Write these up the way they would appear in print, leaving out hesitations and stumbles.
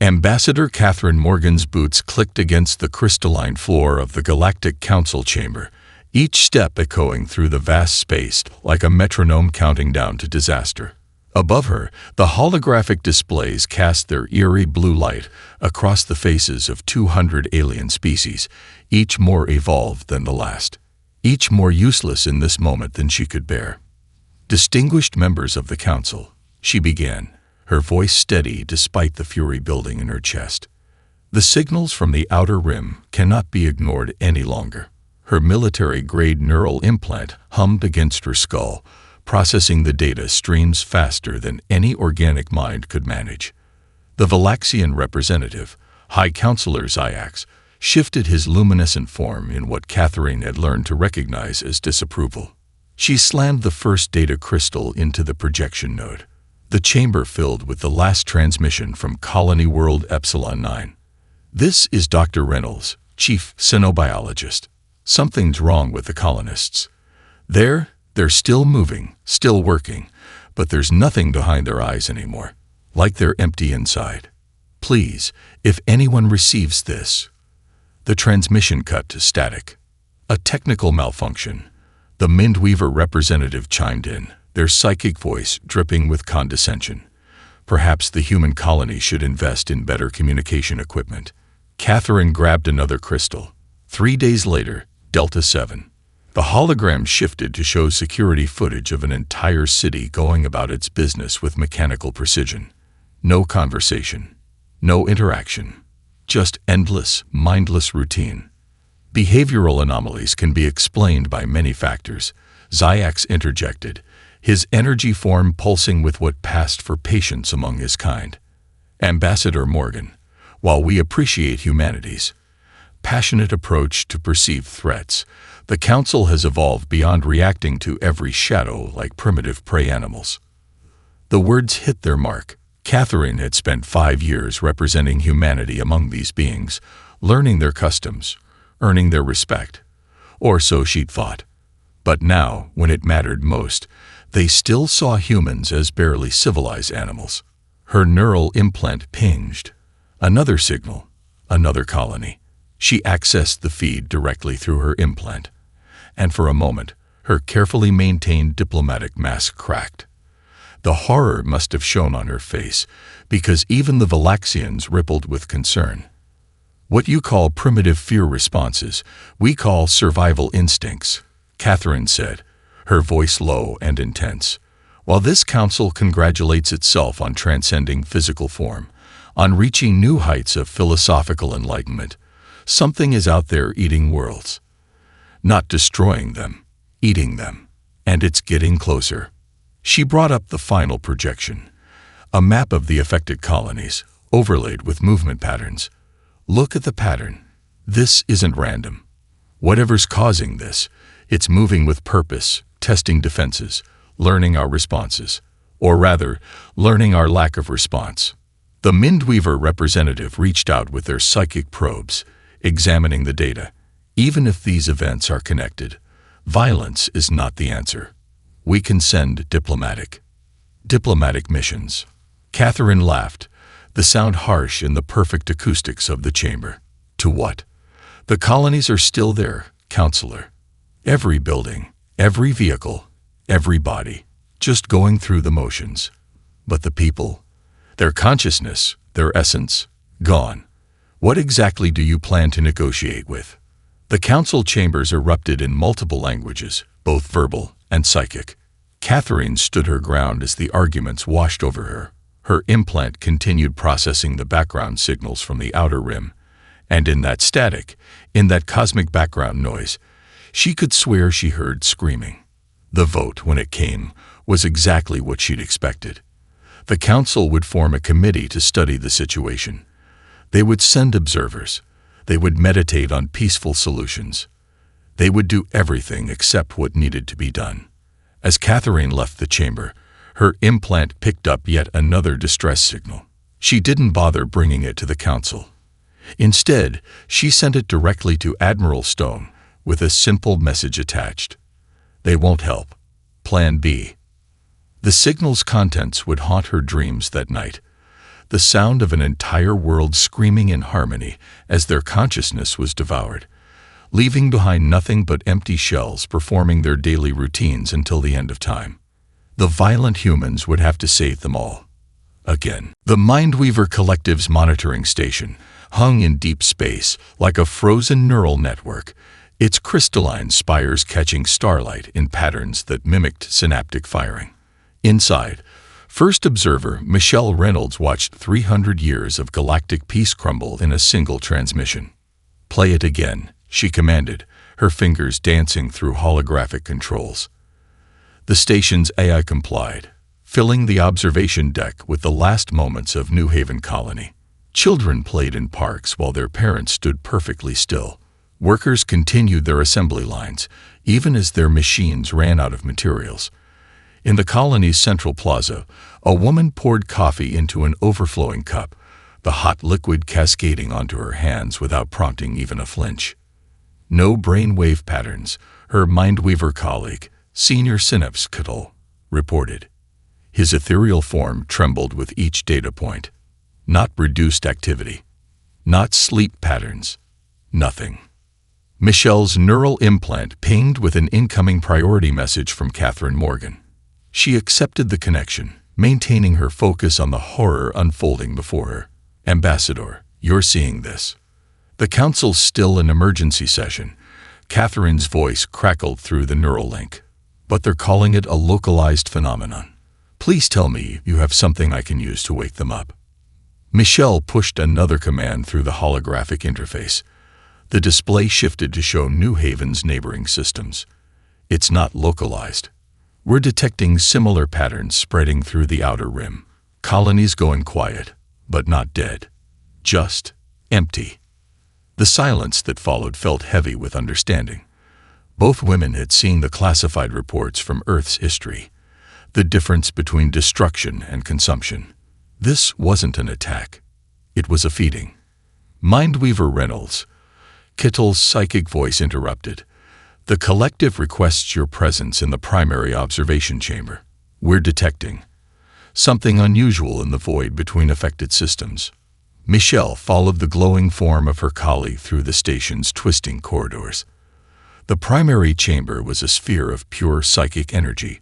Ambassador Catherine Morgan's boots clicked against the crystalline floor of the Galactic Council chamber, each step echoing through the vast space like a metronome counting down to disaster. Above her, the holographic displays cast their eerie blue light across the faces of 200 alien species, each more evolved than the last, each more useless in this moment than she could bear. "Distinguished members of the Council," she began, her voice steady despite the fury building in her chest. "The signals from the outer rim cannot be ignored any longer." Her military-grade neural implant hummed against her skull, processing the data streams faster than any organic mind could manage. The Valaxian representative, High Counselor Zyax, shifted his luminescent form in what Catherine had learned to recognize as disapproval. She slammed the first data crystal into the projection node. The chamber filled with the last transmission from Colony World Epsilon 9. "This is Dr. Reynolds, Chief Xenobiologist. Something's wrong with the colonists. They're still moving, still working, but there's nothing behind their eyes anymore, like they're empty inside. Please, if anyone receives this." The transmission cut to static. "A technical malfunction," the Mindweaver representative chimed in, their psychic voice dripping with condescension. "Perhaps the human colony should invest in better communication equipment." Catherine grabbed another crystal. 3 days later, Delta 7. The hologram shifted to show security footage of an entire city going about its business with mechanical precision. No conversation. No interaction. Just endless, mindless routine. "Behavioral anomalies can be explained by many factors," Zyax interjected, his energy form pulsing with what passed for patience among his kind. "Ambassador Morgan, while we appreciate humanity's passionate approach to perceived threats, the Council has evolved beyond reacting to every shadow like primitive prey animals." The words hit their mark. Catherine had spent 5 years representing humanity among these beings, learning their customs, earning their respect. Or so she'd thought. But now, when it mattered most, they still saw humans as barely civilized animals. Her neural implant pinged. Another signal, another colony. She accessed the feed directly through her implant. And for a moment, her carefully maintained diplomatic mask cracked. The horror must have shown on her face, because even the Valaxians rippled with concern. "What you call primitive fear responses, we call survival instincts," Catherine said, her voice low and intense. "While this council congratulates itself on transcending physical form, on reaching new heights of philosophical enlightenment, something is out there eating worlds. Not destroying them, eating them. And it's getting closer." She brought up the final projection, a map of the affected colonies, overlaid with movement patterns. "Look at the pattern. This isn't random. Whatever's causing this, it's moving with purpose, testing defenses, learning our responses. Or rather, learning our lack of response." The Mindweaver representative reached out with their psychic probes, examining the data. "Even if these events are connected, violence is not the answer. We can send diplomatic missions." Catherine laughed, the sound harsh in the perfect acoustics of the chamber. "To what? The colonies are still there, Counselor. Every building, every vehicle, every body, just going through the motions. But the people, their consciousness, their essence, gone. What exactly do you plan to negotiate with?" The council chambers erupted in multiple languages, both verbal and psychic. Catherine stood her ground as the arguments washed over her. Her implant continued processing the background signals from the outer rim, and in that static, in that cosmic background noise, she could swear she heard screaming. The vote, when it came, was exactly what she'd expected. The council would form a committee to study the situation. They would send observers. They would meditate on peaceful solutions. They would do everything except what needed to be done. As Catherine left the chamber, her implant picked up yet another distress signal. She didn't bother bringing it to the council. Instead, she sent it directly to Admiral Stone with a simple message attached. "They won't help. Plan B." The signal's contents would haunt her dreams that night. the sound of an entire world screaming in harmony as their consciousness was devoured, leaving behind nothing but empty shells performing their daily routines until the end of time. The violent humans would have to save them all. Again. The Mindweaver Collective's monitoring station hung in deep space like a frozen neural network, its crystalline spires catching starlight in patterns that mimicked synaptic firing. Inside, first observer Michelle Reynolds watched 300 years of galactic peace crumble in a single transmission. "Play it again," she commanded, her fingers dancing through holographic controls. The station's AI complied, filling the observation deck with the last moments of New Haven Colony. Children played in parks while their parents stood perfectly still. Workers continued their assembly lines, even as their machines ran out of materials. In the colony's central plaza, a woman poured coffee into an overflowing cup, the hot liquid cascading onto her hands without prompting even a flinch. "No brainwave patterns," her Mindweaver colleague, Senior Synapse Kittle, reported. His ethereal form trembled with each data point. Not reduced activity. Not sleep patterns. Nothing. Michelle's neural implant pinged with an incoming priority message from Catherine Morgan. She accepted the connection, maintaining her focus on the horror unfolding before her. "Ambassador, you're seeing this." The council's still in emergency session. Catherine's voice crackled through the neural link. "But they're calling it a localized phenomenon. Please tell me you have something I can use to wake them up." Michelle pushed another command through the holographic interface. The display shifted to show New Haven's neighboring systems. "It's not localized. We're detecting similar patterns spreading through the outer rim. Colonies going quiet, but not dead. Just empty." The silence that followed felt heavy with understanding. Both women had seen the classified reports from Earth's history, the difference between destruction and consumption. This wasn't an attack. It was a feeding. Mindweaver Reynolds, Kittle's psychic voice interrupted. "The collective requests your presence in the primary observation chamber. We're detecting something unusual in the void between affected systems." Michelle followed the glowing form of her colleague through the station's twisting corridors. The primary chamber was a sphere of pure psychic energy,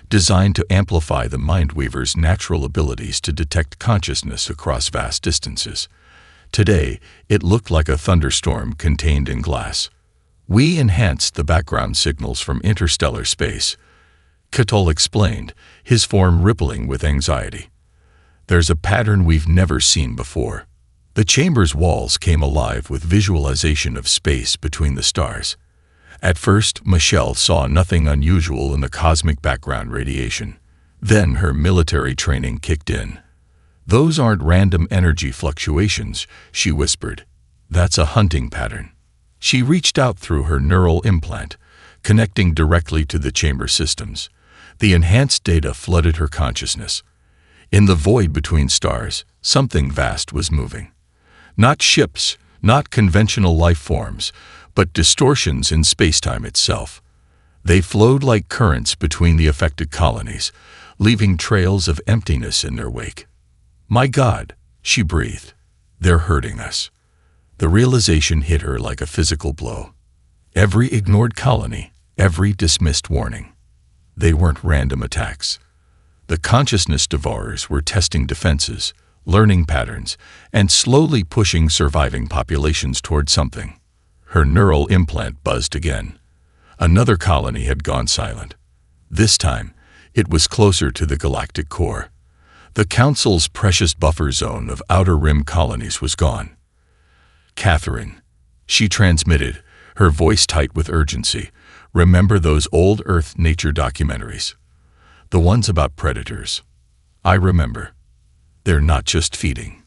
designed to amplify the Mindweaver's natural abilities to detect consciousness across vast distances. Today, it looked like a thunderstorm contained in glass. "We enhanced the background signals from interstellar space," Kittle explained, his form rippling with anxiety. "There's a pattern we've never seen before." The chamber's walls came alive with visualization of space between the stars. At first, Michelle saw nothing unusual in the cosmic background radiation. Then her military training kicked in. "Those aren't random energy fluctuations," she whispered. "That's a hunting pattern." She reached out through her neural implant, connecting directly to the chamber systems. The enhanced data flooded her consciousness. In the void between stars, something vast was moving. Not ships, not conventional life forms, but distortions in spacetime itself. They flowed like currents between the affected colonies, leaving trails of emptiness in their wake. "My God," she breathed, "they're hurting us." The realization hit her like a physical blow. Every ignored colony, every dismissed warning. They weren't random attacks. The consciousness devourers were testing defenses, learning patterns, and slowly pushing surviving populations toward something. Her neural implant buzzed again. Another colony had gone silent. This time, it was closer to the galactic core. The Council's precious buffer zone of outer rim colonies was gone. "Catherine," she transmitted, her voice tight with urgency, "remember those old Earth nature documentaries? The ones about predators. I remember. They're not just feeding.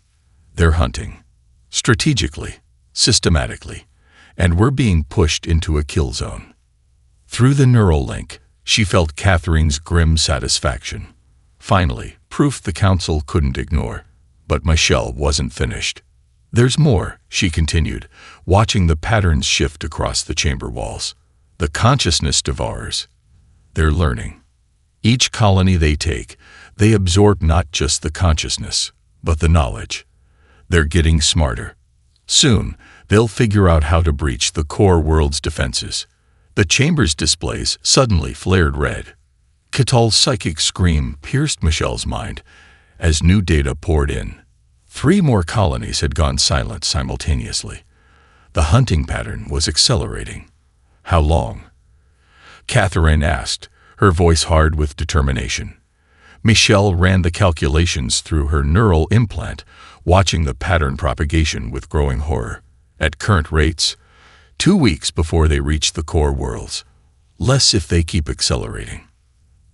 They're hunting. Strategically, systematically. And we're being pushed into a kill zone." Through the neural link, she felt Catherine's grim satisfaction. Finally, proof the Council couldn't ignore. But Michelle wasn't finished. "There's more," she continued, watching the patterns shift across the chamber walls. "The consciousness devourers. They're learning. Each colony they take, they absorb not just the consciousness, but the knowledge. They're getting smarter. Soon, they'll figure out how to breach the core world's defenses. The chamber's displays suddenly flared red. Catal's psychic scream pierced Michelle's mind as new data poured in. 3 more colonies had gone silent simultaneously. The hunting pattern was accelerating. How long? Catherine asked, her voice hard with determination. Michelle ran the calculations through her neural implant, watching the pattern propagation with growing horror. At current rates, 2 weeks before they reach the core worlds. Less if they keep accelerating.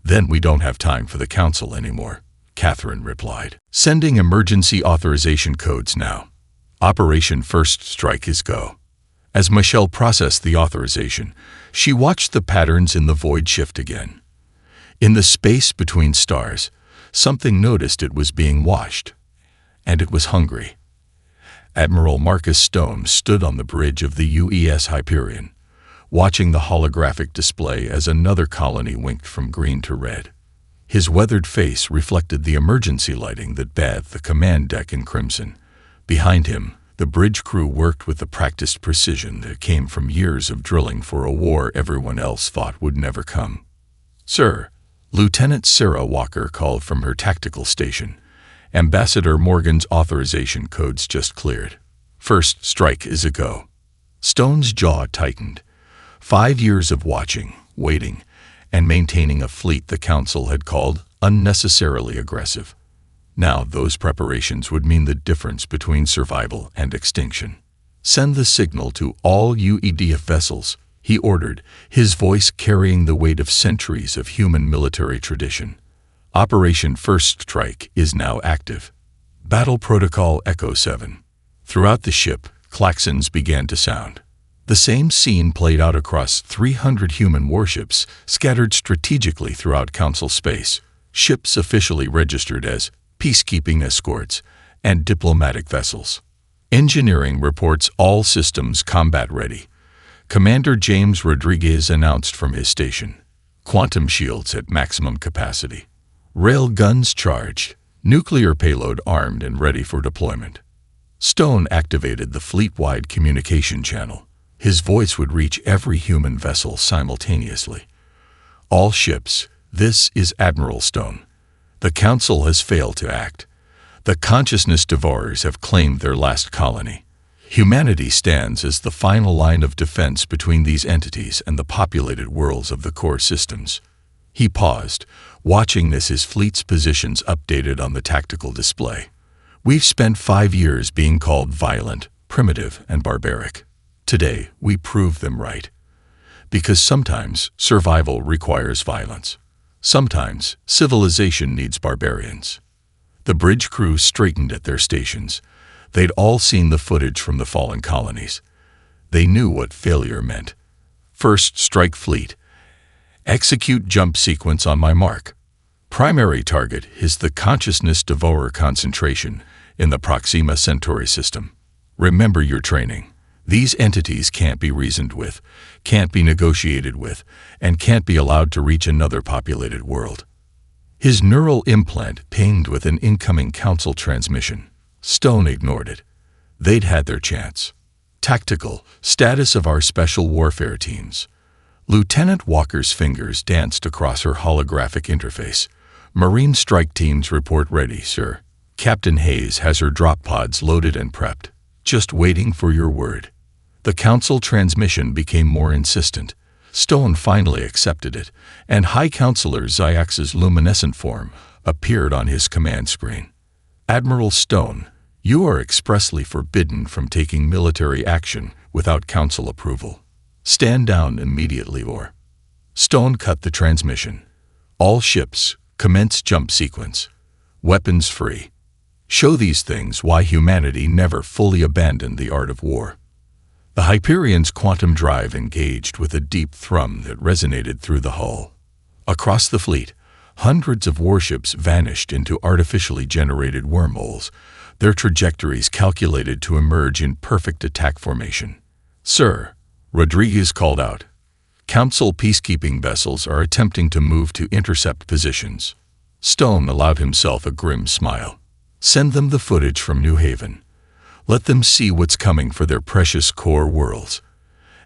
Then we don't have time for the Council anymore, Catherine replied. Sending emergency authorization codes now. Operation First Strike is go. As Michelle processed the authorization, she watched the patterns in the void shift again. In the space between stars, something noticed it was being washed. And it was hungry. Admiral Marcus Stone stood on the bridge of the UES Hyperion, watching the holographic display as another colony winked from green to red. His weathered face reflected the emergency lighting that bathed the command deck in crimson. Behind him, the bridge crew worked with the practiced precision that came from years of drilling for a war everyone else thought would never come. "Sir," Lieutenant Sarah Walker called from her tactical station. "Ambassador Morgan's authorization codes just cleared. First strike is a go." Stone's jaw tightened. 5 years of watching, waiting, and maintaining a fleet the Council had called unnecessarily aggressive. Now those preparations would mean the difference between survival and extinction. "Send the signal to all UEDF vessels," he ordered, his voice carrying the weight of centuries of human military tradition. Operation First Strike is now active. Battle Protocol Echo 7. Throughout the ship, klaxons began to sound. The same scene played out across 300 human warships scattered strategically throughout Council space, ships officially registered as peacekeeping escorts and diplomatic vessels. Engineering reports all systems combat ready. Commander James Rodriguez announced from his station. Quantum shields at maximum capacity. Rail guns charged. Nuclear payload armed and ready for deployment. Stone activated the fleet-wide communication channel. His voice would reach every human vessel simultaneously. "All ships, this is Admiral Stone. The Council has failed to act. The consciousness devourers have claimed their last colony. Humanity stands as the final line of defense between these entities and the populated worlds of the core systems." He paused, watching this, his fleet's positions updated on the tactical display. "We've spent 5 years being called violent, primitive, and barbaric. Today, we prove them right. Because sometimes survival requires violence. Sometimes civilization needs barbarians." The bridge crew straightened at their stations. They'd all seen the footage from the fallen colonies. They knew what failure meant. "First strike fleet. Execute jump sequence on my mark. Primary target is the consciousness devourer concentration in the Proxima Centauri system. Remember your training. These entities can't be reasoned with, can't be negotiated with, and can't be allowed to reach another populated world." His neural implant pinged with an incoming Council transmission. Stone ignored it. They'd had their chance. "Tactical status of our special warfare teams." Lieutenant Walker's fingers danced across her holographic interface. "Marine strike teams report ready, sir. Captain Hayes has her drop pods loaded and prepped, just waiting for your word." The Council transmission became more insistent. Stone finally accepted it, and High Counselor Zyax's luminescent form appeared on his command screen. "Admiral Stone, you are expressly forbidden from taking military action without Council approval. Stand down immediately or—" Stone cut the transmission. "All ships, commence jump sequence. Weapons free. Show these things why humanity never fully abandoned the art of war." The Hyperion's quantum drive engaged with a deep thrum that resonated through the hull. Across the fleet, hundreds of warships vanished into artificially generated wormholes, their trajectories calculated to emerge in perfect attack formation. "Sir," Rodriguez called out, "Council peacekeeping vessels are attempting to move to intercept positions." Stone allowed himself a grim smile. Send them the footage from New Haven. Let them see what's coming for their precious core worlds.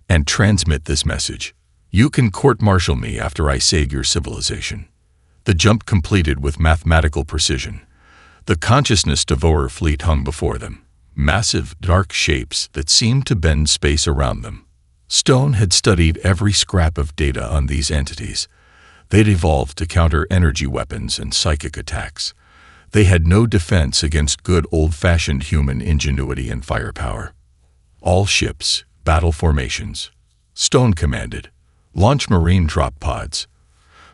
And transmit this message. You can court-martial me after I save your civilization. The jump completed with mathematical precision. The consciousness devourer fleet hung before them. Massive, dark shapes that seemed to bend space around them. Stone had studied every scrap of data on these entities. They'd evolved to counter energy weapons and psychic attacks. They had no defense against good old-fashioned human ingenuity and firepower. All ships, battle formations. Stone commanded. Launch marine drop pods.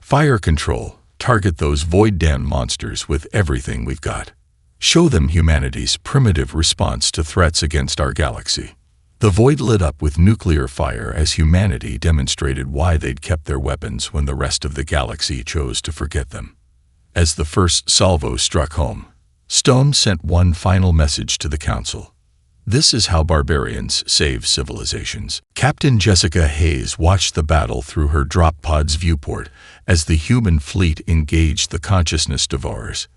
Fire control. Target those void-damned monsters with everything we've got. Show them humanity's primitive response to threats against our galaxy. The void lit up with nuclear fire as humanity demonstrated why they'd kept their weapons when the rest of the galaxy chose to forget them. As the first salvo struck home, Stone sent one final message to the Council. This is how barbarians save civilizations. Captain Jessica Hayes watched the battle through her drop pod's viewport as the human fleet engaged the consciousness devourers.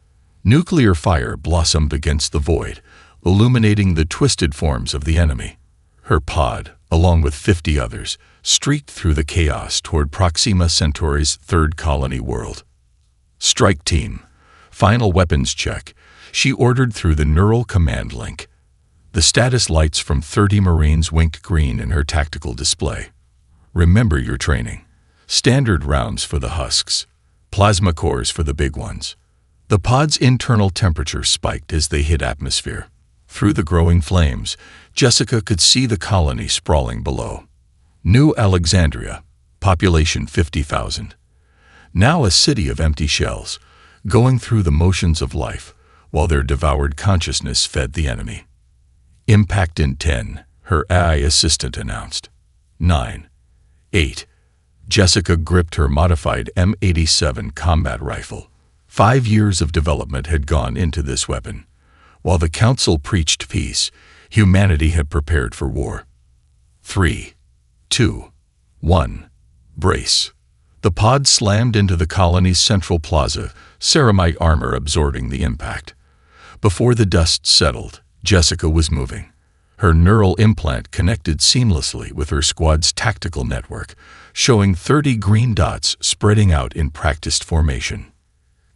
Nuclear fire blossomed against the void, illuminating the twisted forms of the enemy. Her pod, along with 50 others, streaked through the chaos toward Proxima Centauri's third colony world. Strike team. Final weapons check. She ordered through the neural command link. The status lights from 30 Marines winked green in her tactical display. Remember your training. Standard rounds for the husks. Plasma cores for the big ones. The pod's internal temperature spiked as they hit atmosphere. Through the growing flames, Jessica could see the colony sprawling below. New Alexandria, population 50,000. Now a city of empty shells, going through the motions of life, while their devoured consciousness fed the enemy. Impact in 10, her AI assistant announced. 9. 8. Jessica gripped her modified M87 combat rifle. 5 years of development had gone into this weapon. While the Council preached peace, humanity had prepared for war. 3, 2, 1. Brace. The pod slammed into the colony's central plaza, ceramite armor absorbing the impact. Before the dust settled, Jessica was moving. Her neural implant connected seamlessly with her squad's tactical network, showing 30 green dots spreading out in practiced formation.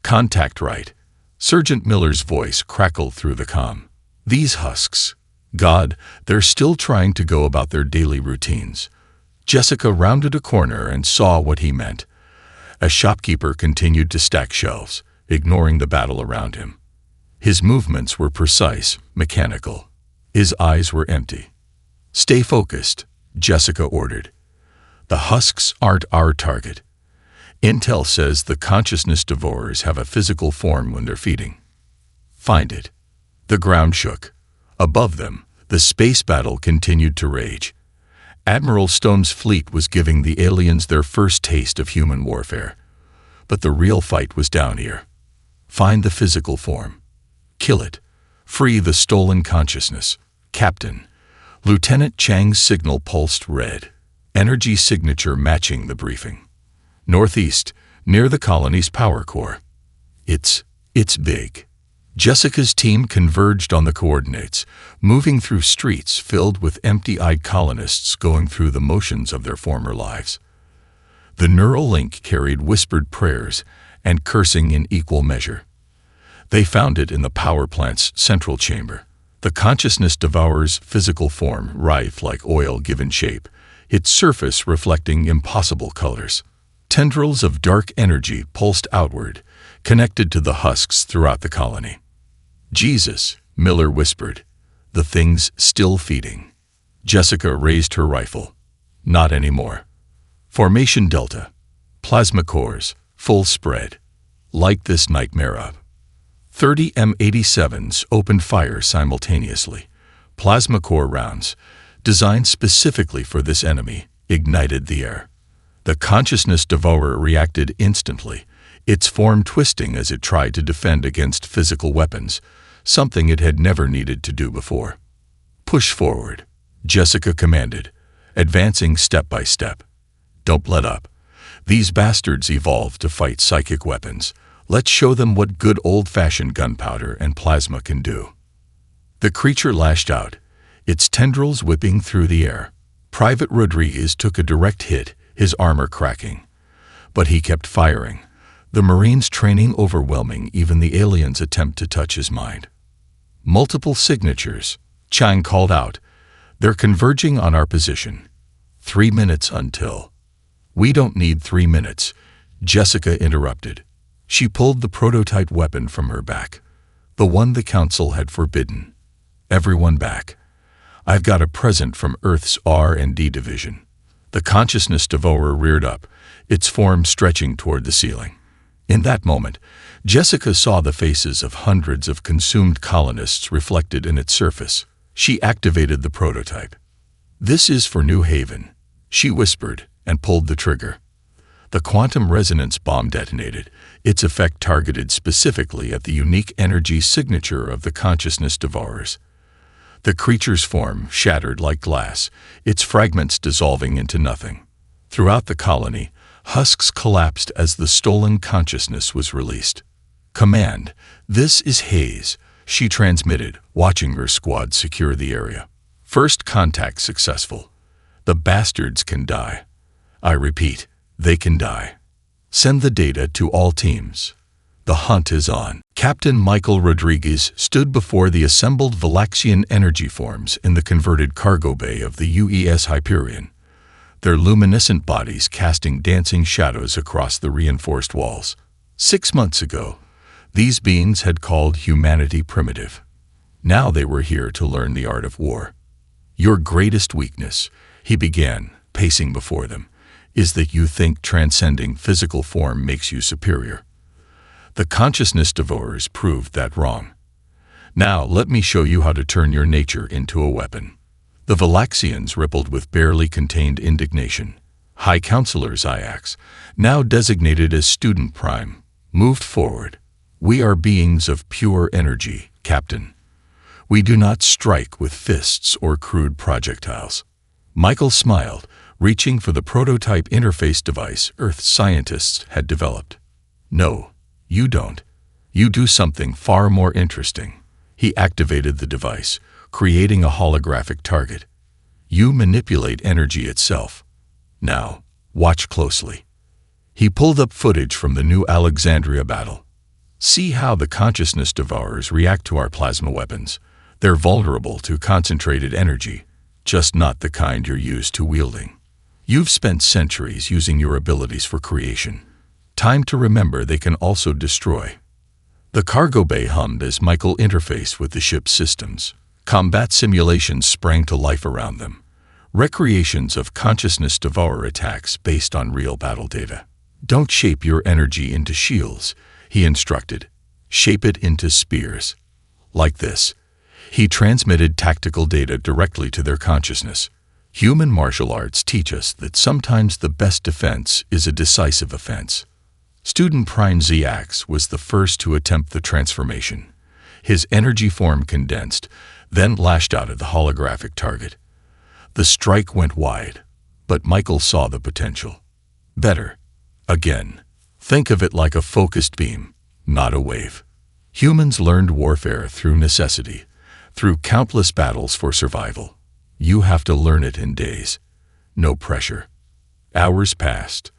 Contact right. Sergeant Miller's voice crackled through the comm. These husks. God, they're still trying to go about their daily routines. Jessica rounded a corner and saw what he meant. A shopkeeper continued to stack shelves, ignoring the battle around him. His movements were precise, mechanical. His eyes were empty. Stay focused, Jessica ordered. The husks aren't our target. Intel says the consciousness devourers have a physical form when they're feeding. Find it. The ground shook. Above them, the space battle continued to rage. Admiral Stone's fleet was giving the aliens their first taste of human warfare. But the real fight was down here. Find the physical form. Kill it. Free the stolen consciousness. Captain. Lieutenant Chang's signal pulsed red. Energy signature matching the briefing. Northeast, near the colony's power core. It's big. Jessica's team converged on the coordinates, moving through streets filled with empty-eyed colonists going through the motions of their former lives. The neural link carried whispered prayers and cursing in equal measure. They found it in the power plant's central chamber. The consciousness devourer's physical form writhed like oil given shape, its surface reflecting impossible colors. Tendrils of dark energy pulsed outward, connected to the husks throughout the colony. Jesus, Miller whispered, the thing's still feeding. Jessica raised her rifle. Not anymore. Formation Delta. Plasma cores, full spread. Like this nightmare up. 30 M87s opened fire simultaneously. Plasma core rounds, designed specifically for this enemy, ignited the air. The consciousness devourer reacted instantly, its form twisting as it tried to defend against physical weapons, something it had never needed to do before. Push forward, Jessica commanded, advancing step by step. Don't let up. These bastards evolved to fight psychic weapons, Let's show them what good old-fashioned gunpowder and plasma can do." The creature lashed out, its tendrils whipping through the air. Private Rodriguez took a direct hit, his armor cracking. But he kept firing, the Marines' training overwhelming even the aliens' attempt to touch his mind. "Multiple signatures," Chang called out. "They're converging on our position. 3 minutes until." "We don't need 3 minutes," Jessica interrupted. She pulled the prototype weapon from her back, the one the Council had forbidden. "Everyone back. I've got a present from Earth's R&D division." The consciousness devourer reared up, its form stretching toward the ceiling. In that moment, Jessica saw the faces of hundreds of consumed colonists reflected in its surface. She activated the prototype. "This is for New Haven," she whispered, and pulled the trigger. The quantum resonance bomb detonated, its effect targeted specifically at the unique energy signature of the consciousness devourers. The creature's form shattered like glass, its fragments dissolving into nothing. Throughout the colony, husks collapsed as the stolen consciousness was released. "Command, this is Hayes," she transmitted, watching her squad secure the area. "First contact successful. The bastards can die. I repeat, they can die. Send the data to all teams. The hunt is on." Captain Michael Rodriguez stood before the assembled Valaxian energy forms in the converted cargo bay of the UES Hyperion, their luminescent bodies casting dancing shadows across the reinforced walls. 6 months ago, these beings had called humanity primitive. Now they were here to learn the art of war. "Your greatest weakness," he began, pacing before them, "is that you think transcending physical form makes you superior. The consciousness devourers proved that wrong. Now let me show you how to turn your nature into a weapon." The Valaxians rippled with barely contained indignation. High Counselor Ziax, now designated as Student Prime, moved forward. "We are beings of pure energy, Captain. We do not strike with fists or crude projectiles." Michael smiled, reaching for the prototype interface device Earth scientists had developed. "No, you don't. You do something far more interesting." He activated the device, creating a holographic target. "You manipulate energy itself. Now, watch closely." He pulled up footage from the New Alexandria battle. "See how the consciousness devourers react to our plasma weapons. They're vulnerable to concentrated energy, just not the kind you're used to wielding. You've spent centuries using your abilities for creation. Time to remember they can also destroy." The cargo bay hummed as Michael interfaced with the ship's systems. Combat simulations sprang to life around them, recreations of consciousness devourer attacks based on real battle data. "Don't shape your energy into shields," he instructed. "Shape it into spears. Like this." He transmitted tactical data directly to their consciousness. Human martial arts teach us that sometimes the best defense is a decisive offense. Student Prime Ziax was the first to attempt the transformation. His energy form condensed, then lashed out at the holographic target. The strike went wide, but Michael saw the potential. "Better. Again. Think of it like a focused beam, not a wave." Humans learned warfare through necessity, through countless battles for survival. You have to learn it in days. No pressure. Hours passed.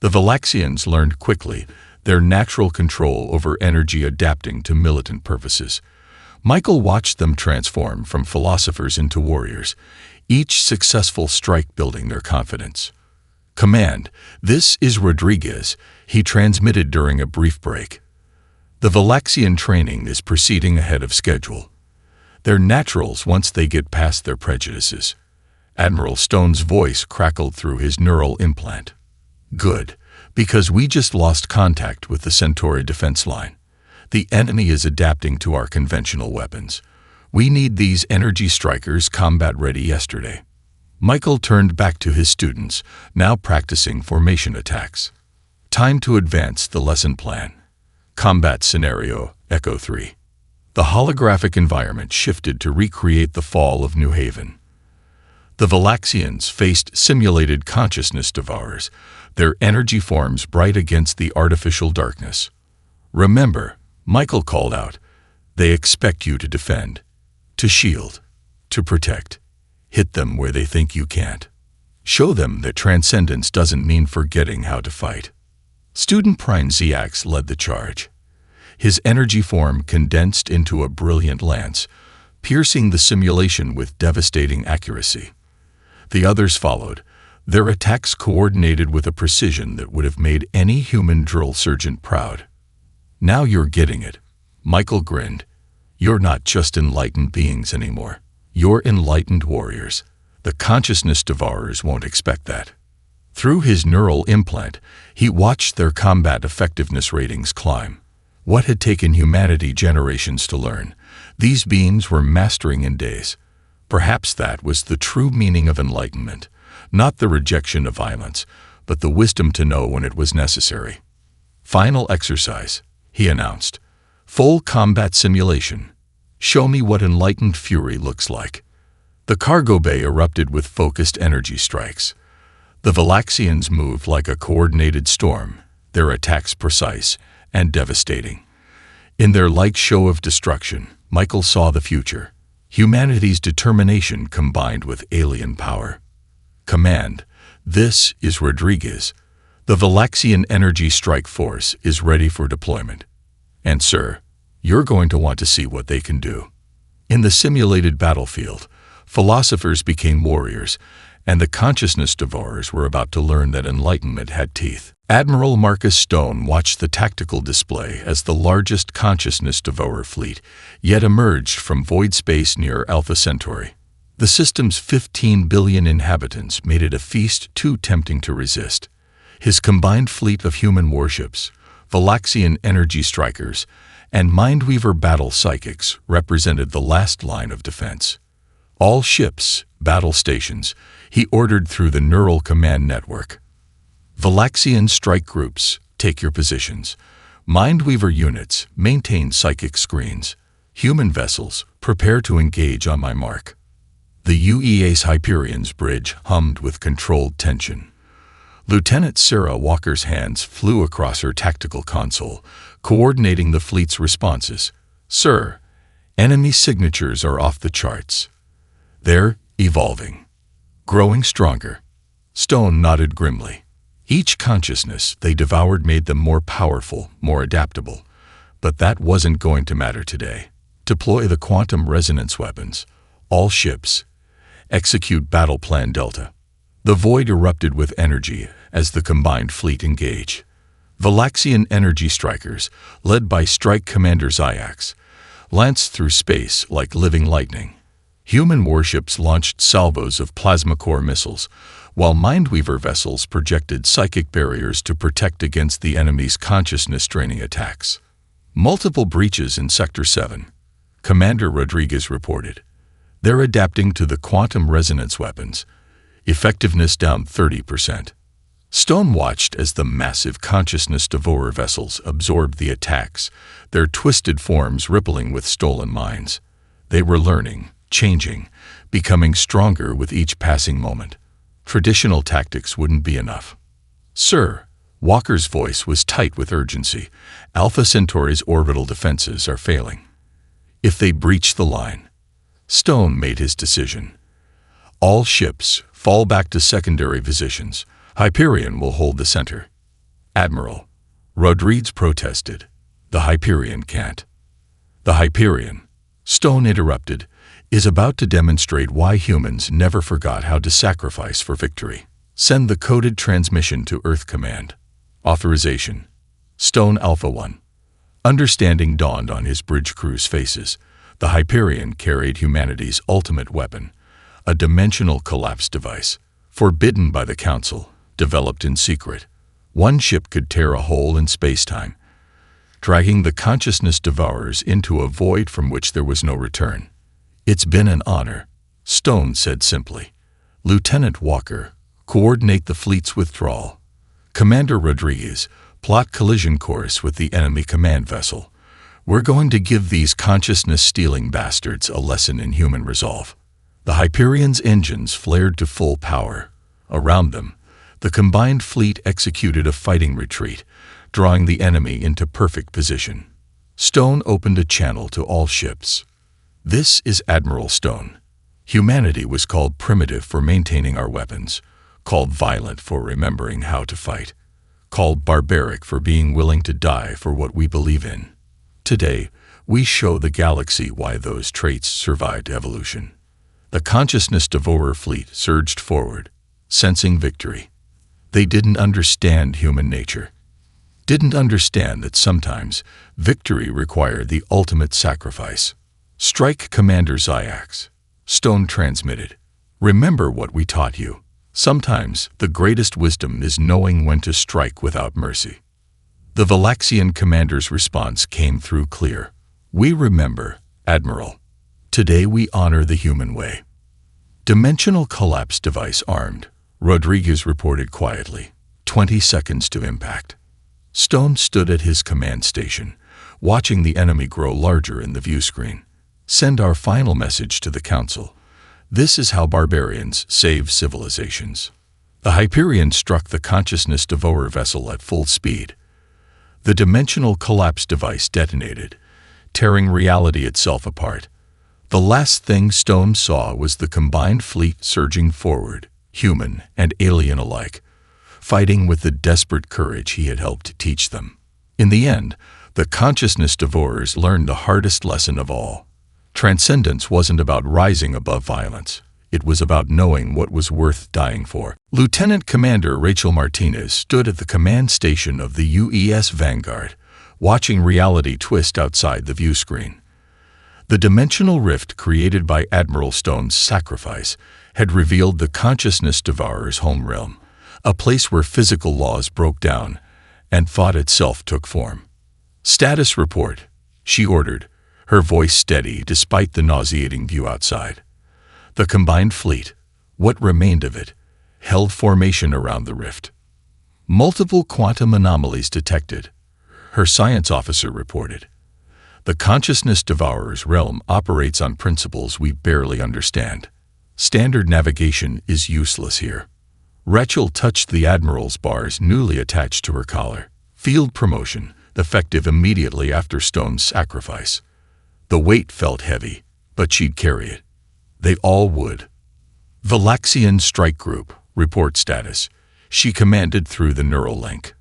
The Valaxians learned quickly, their natural control over energy adapting to militant purposes. Michael watched them transform from philosophers into warriors, each successful strike building their confidence. "Command, this is Rodriguez," he transmitted during a brief break. "The Valaxian training is proceeding ahead of schedule. They're naturals once they get past their prejudices." Admiral Stone's voice crackled through his neural implant. "Good, because we just lost contact with the Centauri defense line. The enemy is adapting to our conventional weapons. We need these energy strikers combat-ready yesterday." Michael turned back to his students, now practicing formation attacks. Time to advance the lesson plan. Combat Scenario, Echo 3. The holographic environment shifted to recreate the fall of New Haven. The Valaxians faced simulated consciousness devourers, their energy forms bright against the artificial darkness. "Remember," Michael called out, "they expect you to defend, to shield, to protect. Hit them where they think you can't. Show them that transcendence doesn't mean forgetting how to fight." Student Prime Ziax led the charge. His energy form condensed into a brilliant lance, piercing the simulation with devastating accuracy. The others followed, their attacks coordinated with a precision that would have made any human drill sergeant proud. "Now you're getting it," Michael grinned. "You're not just enlightened beings anymore. You're enlightened warriors. The consciousness devourers won't expect that." Through his neural implant, he watched their combat effectiveness ratings climb. What had taken humanity generations to learn, these beings were mastering in days. Perhaps that was the true meaning of enlightenment, not the rejection of violence, but the wisdom to know when it was necessary. "Final exercise," he announced. "Full combat simulation. Show me what enlightened fury looks like." The cargo bay erupted with focused energy strikes. The Valaxians moved like a coordinated storm, their attacks precise and devastating. In their light show of destruction, Michael saw the future, humanity's determination combined with alien power. "Command, this is Rodriguez. The Valaxian Energy Strike Force is ready for deployment. And sir, you're going to want to see what they can do." In the simulated battlefield, philosophers became warriors, and the consciousness devourers were about to learn that enlightenment had teeth. Admiral Marcus Stone watched the tactical display as the largest consciousness devourer fleet yet emerged from void space near Alpha Centauri. The system's 15 billion inhabitants made it a feast too tempting to resist. His combined fleet of human warships, Valaxian energy strikers, and Mindweaver battle psychics represented the last line of defense. All ships, battle stations, he ordered through the neural command network. Valaxian strike groups, take your positions. Mindweaver units, maintain psychic screens. Human vessels, prepare to engage on my mark. The UEA's Hyperion's bridge hummed with controlled tension. Lieutenant Sarah Walker's hands flew across her tactical console, coordinating the fleet's responses. "Sir, enemy signatures are off the charts. They're evolving, growing stronger." Stone nodded grimly. Each consciousness they devoured made them more powerful, more adaptable. But that wasn't going to matter today. Deploy the quantum resonance weapons. All ships. Execute Battle Plan Delta. The void erupted with energy as the combined fleet engaged. Valaxian energy strikers, led by Strike Commander Ziax, lanced through space like living lightning. Human warships launched salvos of plasma core missiles, while Mindweaver vessels projected psychic barriers to protect against the enemy's consciousness-draining attacks. "Multiple breaches in Sector 7, Commander Rodriguez reported. "They're adapting to the quantum resonance weapons. Effectiveness down 30%. Stone watched as the massive consciousness devourer vessels absorbed the attacks, their twisted forms rippling with stolen minds. They were learning, changing, becoming stronger with each passing moment. Traditional tactics wouldn't be enough. "Sir," Walker's voice was tight with urgency, "Alpha Centauri's orbital defenses are failing. If they breach the line..." Stone made his decision. "All ships, fall back to secondary positions. Hyperion will hold the center." "Admiral," Rodriguez protested, "the Hyperion can't." "The Hyperion," Stone interrupted, "is about to demonstrate why humans never forgot how to sacrifice for victory. Send the coded transmission to Earth Command. Authorization. Stone Alpha 1. Understanding dawned on his bridge crew's faces. The Hyperion carried humanity's ultimate weapon, a dimensional collapse device, forbidden by the Council, developed in secret. One ship could tear a hole in space-time, dragging the consciousness devourers into a void from which there was no return. "It's been an honor," Stone said simply. "Lieutenant Walker, coordinate the fleet's withdrawal. Commander Rodriguez, plot collision course with the enemy command vessel. We're going to give these consciousness-stealing bastards a lesson in human resolve." The Hyperion's engines flared to full power. Around them, the combined fleet executed a fighting retreat, drawing the enemy into perfect position. Stone opened a channel to all ships. This is Admiral Stone. Humanity was called primitive for maintaining our weapons, called violent for remembering how to fight, called barbaric for being willing to die for what we believe in. Today, we show the galaxy why those traits survived evolution. The Consciousness Devourer fleet surged forward, sensing victory. They didn't understand human nature, didn't understand that sometimes victory required the ultimate sacrifice. Strike Commander Zyax. Stone transmitted. Remember what we taught you. Sometimes the greatest wisdom is knowing when to strike without mercy. The Valaxian commander's response came through clear. We remember, Admiral. Today we honor the human way. Dimensional collapse device armed, Rodriguez reported quietly. 20 seconds to impact. Stone stood at his command station, watching the enemy grow larger in the view screen. Send our final message to the Council. This is how barbarians save civilizations. The Hyperion struck the Consciousness Devourer vessel at full speed. The dimensional collapse device detonated, tearing reality itself apart. The last thing Stone saw was the combined fleet surging forward, human and alien alike, fighting with the desperate courage he had helped teach them. In the end, the Consciousness Devourers learned the hardest lesson of all. Transcendence wasn't about rising above violence. It was about knowing what was worth dying for. Lieutenant Commander Rachel Martinez stood at the command station of the UES Vanguard, watching reality twist outside the view screen. The dimensional rift created by Admiral Stone's sacrifice had revealed the Consciousness Devourer's home realm, a place where physical laws broke down and thought itself took form. Status report, she ordered, her voice steady despite the nauseating view outside. The combined fleet, what remained of it, held formation around the rift. Multiple quantum anomalies detected, her science officer reported. The Consciousness Devourer's realm operates on principles we barely understand. Standard navigation is useless here. Rachel touched the Admiral's bars newly attached to her collar. Field promotion, effective immediately after Stone's sacrifice. The weight felt heavy, but she'd carry it. They all would. Valaxian Strike Group, report status. She commanded through the neural link.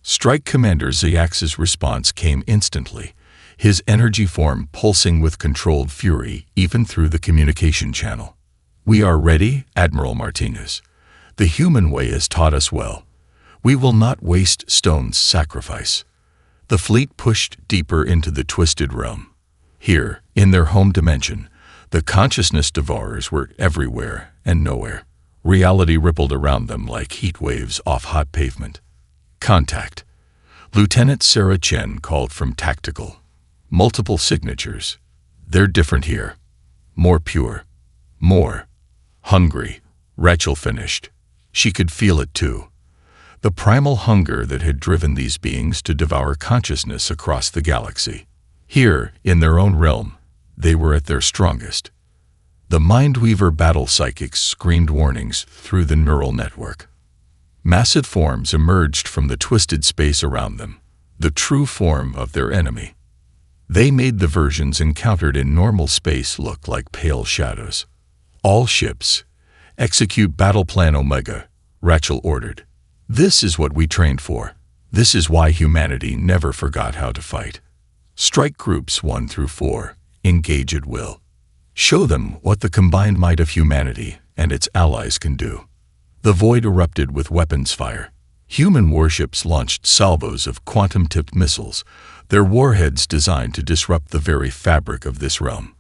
Strike Commander Zyax's response came instantly, his energy form pulsing with controlled fury even through the communication channel. We are ready, Admiral Martinez. The human way has taught us well. We will not waste Stone's sacrifice. The fleet pushed deeper into the twisted realm. Here, in their home dimension, the Consciousness Devourers were everywhere and nowhere. Reality rippled around them like heat waves off hot pavement. Contact. Lieutenant Sarah Chen called from Tactical. Multiple signatures. They're different here. More pure. More. Hungry. Rachel finished. She could feel it too. The primal hunger that had driven these beings to devour consciousness across the galaxy. Here, in their own realm, they were at their strongest. The Mindweaver battle psychics screamed warnings through the neural network. Massive forms emerged from the twisted space around them, the true form of their enemy. They made the versions encountered in normal space look like pale shadows. All ships, execute Battle Plan Omega, Rachel ordered. This is what we trained for. This is why humanity never forgot how to fight. Strike Groups 1 through 4, engage at will. Show them what the combined might of humanity and its allies can do. The void erupted with weapons fire. Human warships launched salvos of quantum-tipped missiles, their warheads designed to disrupt the very fabric of this realm.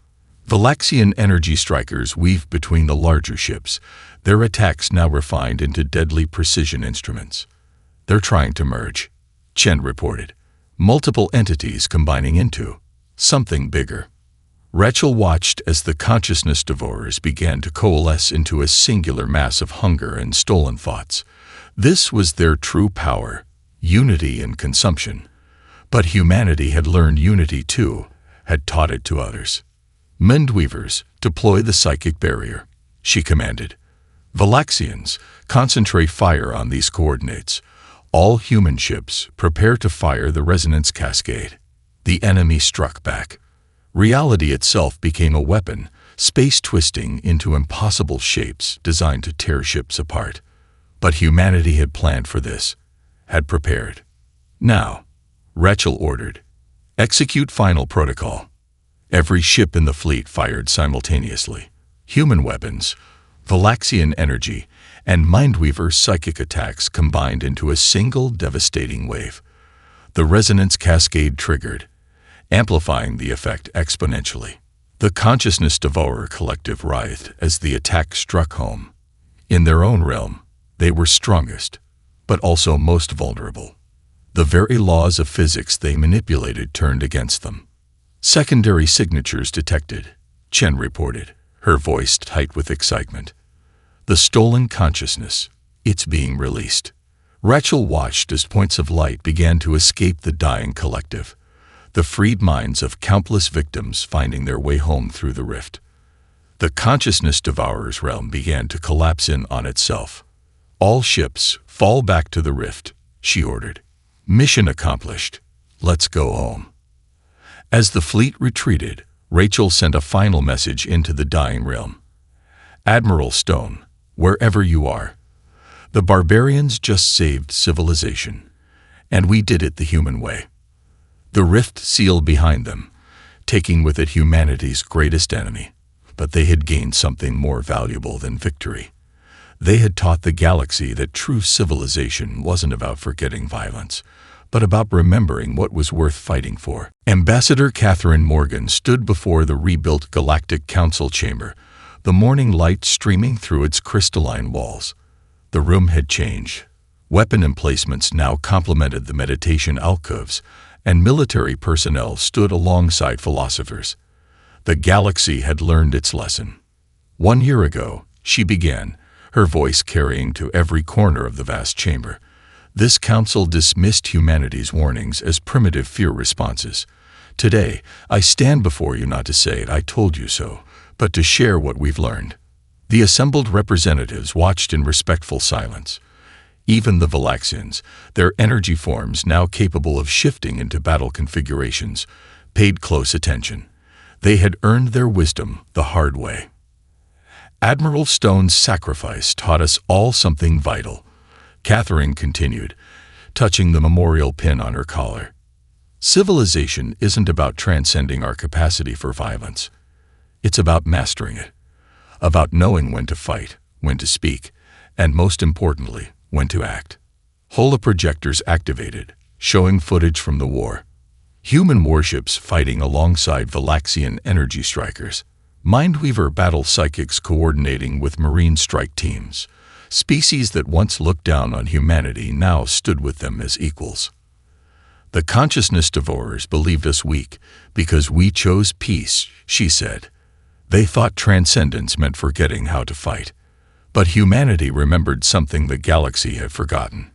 Valaxian energy strikers weaved between the larger ships, their attacks now refined into deadly precision instruments. They're trying to merge, Chen reported. Multiple entities combining into something bigger. Rachel watched as the Consciousness Devourers began to coalesce into a singular mass of hunger and stolen thoughts. This was their true power, unity and consumption. But humanity had learned unity too, had taught it to others. Mindweavers, deploy the psychic barrier, she commanded. Valaxians, concentrate fire on these coordinates. All human ships, prepare to fire the resonance cascade. The enemy struck back. Reality itself became a weapon, space twisting into impossible shapes designed to tear ships apart. But humanity had planned for this, had prepared. Now, Rachel ordered, execute final protocol. Every ship in the fleet fired simultaneously. Human weapons, Valaxian energy, and Mindweaver psychic attacks combined into a single devastating wave. The resonance cascade triggered, amplifying the effect exponentially. The Consciousness Devourer collective writhed as the attack struck home. In their own realm, they were strongest, but also most vulnerable. The very laws of physics they manipulated turned against them. Secondary signatures detected, Chen reported, her voice tight with excitement. The stolen consciousness, it's being released. Rachel watched as points of light began to escape the dying collective, the freed minds of countless victims finding their way home through the rift. The Consciousness Devourer's realm began to collapse in on itself. All ships, fall back to the rift, she ordered. Mission accomplished. Let's go home. As the fleet retreated, Rachel sent a final message into the dying realm. Admiral Stone, wherever you are, the barbarians just saved civilization, and we did it the human way. The rift sealed behind them, taking with it humanity's greatest enemy, but they had gained something more valuable than victory. They had taught the galaxy that true civilization wasn't about forgetting violence, but about remembering what was worth fighting for. Ambassador Catherine Morgan stood before the rebuilt Galactic Council chamber, the morning light streaming through its crystalline walls. The room had changed. Weapon emplacements now complemented the meditation alcoves, and military personnel stood alongside philosophers. The galaxy had learned its lesson. 1 year ago, she began, her voice carrying to every corner of the vast chamber. This council dismissed humanity's warnings as primitive fear responses. Today, I stand before you not to say I told you so, but to share what we've learned. The assembled representatives watched in respectful silence. Even the Valaxians, their energy forms now capable of shifting into battle configurations, paid close attention. They had earned their wisdom the hard way. Admiral Stone's sacrifice taught us all something vital, Catherine continued, touching the memorial pin on her collar. Civilization isn't about transcending our capacity for violence. It's about mastering it, about knowing when to fight, when to speak, and most importantly, when to act. Holoprojectors activated, showing footage from the war. Human warships fighting alongside Valaxian energy strikers. Mindweaver battle psychics coordinating with marine strike teams. Species that once looked down on humanity now stood with them as equals. The Consciousness Devourers believed us weak because we chose peace, she said. They thought transcendence meant forgetting how to fight. But humanity remembered something the galaxy had forgotten.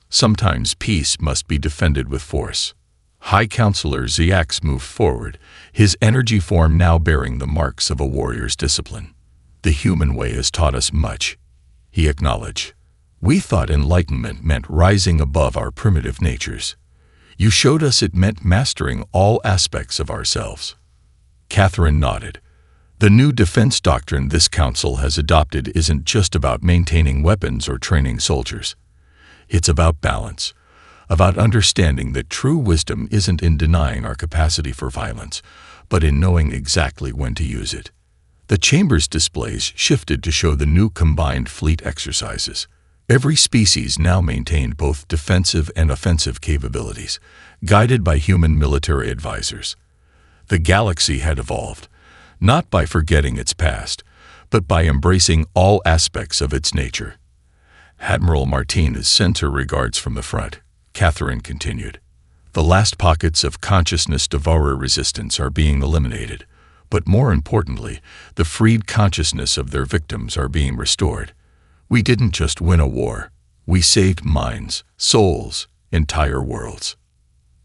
Sometimes peace must be defended with force. High Counselor Ziax moved forward, his energy form now bearing the marks of a warrior's discipline. The human way has taught us much, he acknowledged. We thought enlightenment meant rising above our primitive natures. You showed us it meant mastering all aspects of ourselves. Catherine nodded. The new defense doctrine this council has adopted isn't just about maintaining weapons or training soldiers. It's about balance, about understanding that true wisdom isn't in denying our capacity for violence, but in knowing exactly when to use it. The chamber's displays shifted to show the new combined fleet exercises. Every species now maintained both defensive and offensive capabilities, guided by human military advisors. The galaxy had evolved, not by forgetting its past, but by embracing all aspects of its nature. Admiral Martinez sent her regards from the front, Catherine continued. The last pockets of Consciousness Devourer resistance are being eliminated, but more importantly, the freed consciousness of their victims are being restored. We didn't just win a war, we saved minds, souls, entire worlds.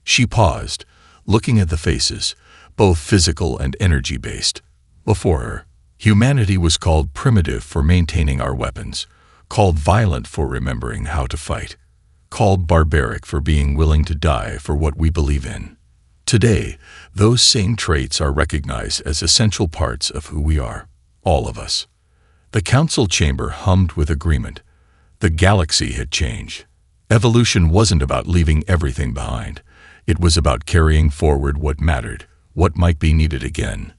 She paused, looking at the faces, both physical and energy-based. Before her, humanity was called primitive for maintaining our weapons, called violent for remembering how to fight, called barbaric for being willing to die for what we believe in. Today, those same traits are recognized as essential parts of who we are, all of us. The council chamber hummed with agreement. The galaxy had changed. Evolution wasn't about leaving everything behind. It was about carrying forward what mattered, what might be needed again.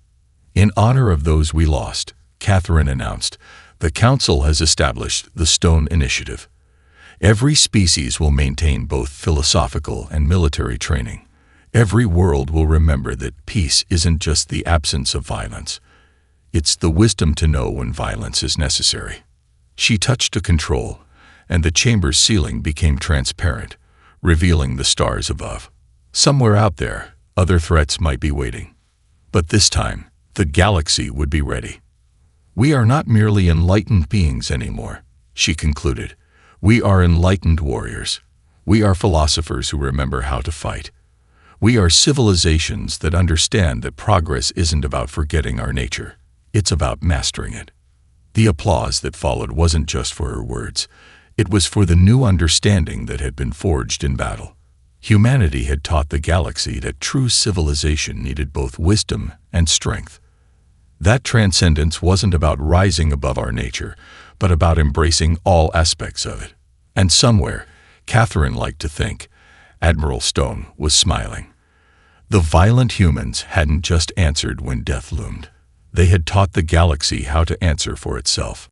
In honor of those we lost, Catherine announced, the council has established the Stone Initiative. Every species will maintain both philosophical and military training. Every world will remember that peace isn't just the absence of violence. It's the wisdom to know when violence is necessary. She touched a control, and the chamber's ceiling became transparent, revealing the stars above. Somewhere out there, other threats might be waiting. But this time, the galaxy would be ready. We are not merely enlightened beings anymore, she concluded. We are enlightened warriors. We are philosophers who remember how to fight. We are civilizations that understand that progress isn't about forgetting our nature. It's about mastering it. The applause that followed wasn't just for her words. It was for the new understanding that had been forged in battle. Humanity had taught the galaxy that true civilization needed both wisdom and strength. That transcendence wasn't about rising above our nature, but about embracing all aspects of it. And somewhere, Catherine liked to think, Admiral Stone was smiling. The violent humans hadn't just answered when death loomed. They had taught the galaxy how to answer for itself.